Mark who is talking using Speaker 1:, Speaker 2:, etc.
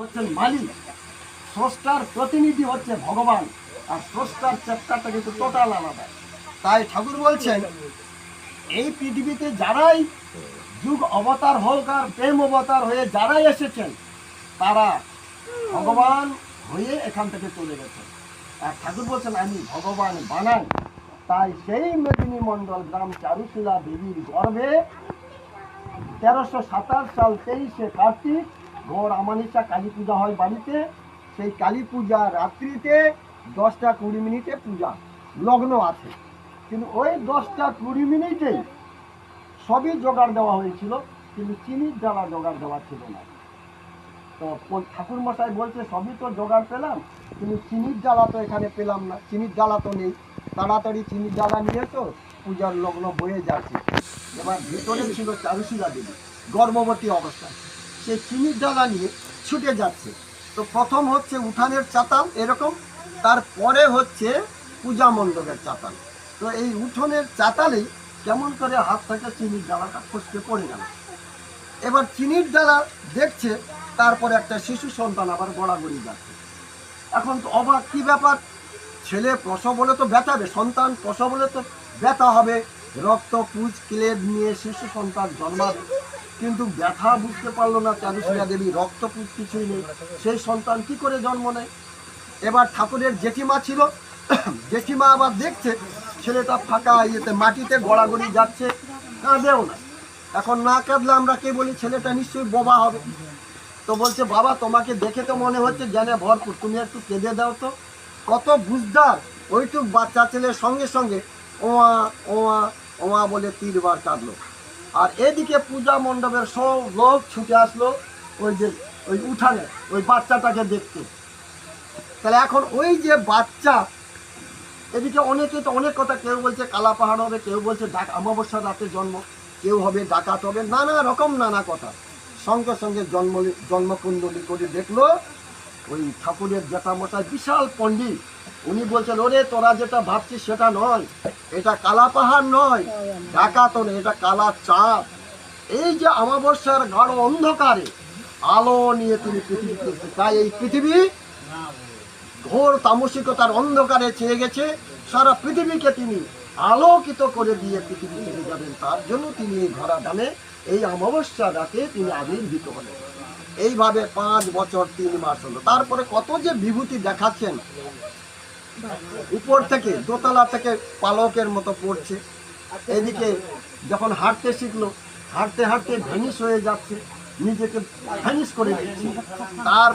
Speaker 1: হচ্ছেন মালিক, স্রষ্টার প্রতিনিধি হচ্ছে ভগবান, আর স্রষ্টার চ্যাপ্টারটা কিন্তু টোটাল আলাদা। তাই ঠাকুর বলছেন এই পৃথিবীতে যারাই যুগ অবতার হোক আর প্রেম অবতার হয়ে যারাই এসেছেন তারা ভগবান হয়ে এখান থেকে চলে গেছেন। আর ঠাকুর বলছেন আমি ভগবান বানাই। তাই সেই মেদিনী মণ্ডল গ্রাম চারুশিলা দেবীর গর্ভে 1327 সাল 23শে কার্তিক ভোর আমানিসা কালী পূজা হয় বাড়িতে। সেই কালী পূজা রাত্রিতে 10টা 20 মিনিটে পূজা লগ্ন আছে, কিন্তু ওই 10টা 20 মিনিটেই সবই জোগাড় দেওয়া হয়েছিল, কিন্তু চিনির ডালা জোগাড় দেওয়া ছিল না। তো ঠাকুর মশাই বলছে সবই তো জোগাড় পেলাম, কিন্তু চিনির ডালা তো এখানে পেলাম না, চিনির ডালা তো নেই। তাড়াতাড়ি চিনির ডালা নিয়ে তো পূজার লগ্ন বয়ে যাচ্ছে। এবার ভিতরে ছিল চারুশিলা দেবী গর্ভবতী অবস্থায়, সেই চিনির ডালা নিয়ে ছুটে যাচ্ছে। তো প্রথম হচ্ছে উঠানের চাতাল এরকম, তারপরে হচ্ছে পূজা মণ্ডপের চাতাল। তো এই উঠোনের চাতালেই কেমন করে হাত থেকে চিনির ডালাটা ফসকে পড়ে গেল। এবার চিনির ডালা দেখছে, তারপরে একটা শিশু সন্তান আবার গড়াগড়ি যাচ্ছে। এখন তো অবাক, কি ব্যাপার, ছেলে প্রসব হলে তো ব্যথাবে, সন্তান প্রসব হলে তো ব্যথা হবে, রক্ত পুজ ক্লেদ নিয়ে শিশু সন্তান জন্মাবে, কিন্তু ব্যথা বুঝতে পারলো না চারুশিলা দেবী, রক্ত পুজ কিছুই নেই, সেই সন্তান কি করে জন্ম নেয়। এবার ঠাকুরের জেঠিমা ছিল, জেঠিমা আবার দেখছে ছেলেটা ফাঁকা ইয়েতে মাটিতে গড়াগড়ি যাচ্ছে, কাঁদেও না। এখন না কাঁদলে আমরা কে বলি ছেলেটা নিশ্চয়ই বোবা হবে। তো বলছে বাবা তোমাকে দেখে তো মনে হচ্ছে জ্ঞানে ভরপুর, তুমি একটু কেঁদে দাও তো। কত বুঝদার ওইটুক বাচ্চা ছেলের সঙ্গে সঙ্গে ওয়া ওয়া ওয়া বলে 3 বার কাঁদলো। আর এদিকে পূজা মণ্ডপের সব লোক ছুটে আসলো ওই যে ওই উঠানে ওই বাচ্চাটাকে দেখতে। তাহলে এখন ওই যে বাচ্চা, এদিকে অনেকে তো অনেক কথা, কেউ বলছে কালা পাহাড় হবে, কেউ বলছে অমাবস্যার রাতে জন্ম, কেউ হবে ডাকাত হবে, নানা রকম নানা কথা। সঙ্গে সঙ্গে জন্মকুণ্ডলী করে দেখলো ওই ঠাকুরের জ্যাঠামশাই বিশাল পণ্ডিত, উনি বলছেন ওরে তোরা যেটা ভাবছিস সেটা নয়, এটা কালা পাহাড় নয়, ডাকাত নয়, এটা কালা চাঁদ। এই যে অমাবস্যার গাঢ় অন্ধকারে আলো নিয়ে তিনি পৃথিবীতে, তাই এই পৃথিবী ঘোর তামসিকতার অন্ধকারে চেয়ে গেছে, সারা পৃথিবীকে তিনি আলোকিত করে দিয়ে পৃথিবী থেকে যাবেন, তার জন্য তিনি এই ধরা ধামে এই অমাবস্যা রাতে তিনি আবির্ভূত হলেন। এইভাবে 5 বছর 3 মাস হলো। তারপরে কত যে বিভূতি দেখাচ্ছেন, উপর থেকে দোতলা থেকে পালকের মতো পড়ছে। এদিকে যখন হাঁটতে শিখলো, হাঁটতে হাঁটতে ভ্যানিশ হয়ে যাচ্ছে, নিজেকে ভ্যানিশ করে দিচ্ছে। তার